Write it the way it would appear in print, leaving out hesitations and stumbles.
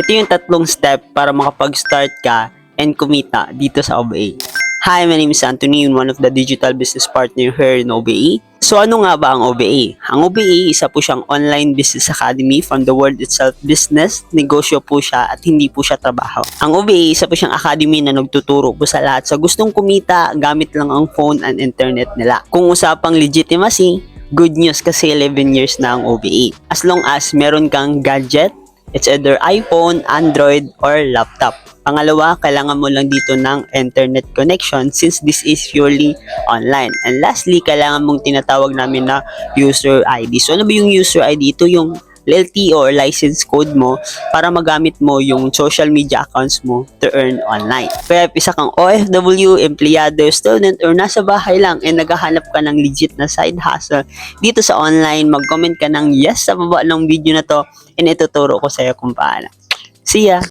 Ito yung tatlong step para makapag-start ka and kumita dito sa OBA. Hi, my name is Anthony, one of the digital business partner here in OBA. So ano nga ba ang OBA? Ang OBA, isa po siyang online business academy from the word itself, business, negosyo po siya at hindi po siya trabaho. Ang OBA, isa po siyang academy na nagtuturo po sa lahat sa gustong kumita gamit lang ang phone and internet nila. Kung usapang legitimacy, good news kasi 11 years na ang OBA. As long as meron kang gadget, it's either iPhone, Android, or laptop. Pangalawa, kailangan mo lang dito ng internet connection since this is purely online. And lastly, kailangan mong tinatawag namin na user ID. So ano ba yung user ID? Ito yung LTO or license code mo para magamit mo yung social media accounts mo to earn online. Kaya isa kang OFW, empleyado, student, or nasa bahay lang and naghahanap ka ng legit na side hustle dito sa online, mag-comment ka ng yes sa baba ng video na to and ituturo ko sa'yo kung paano. See ya!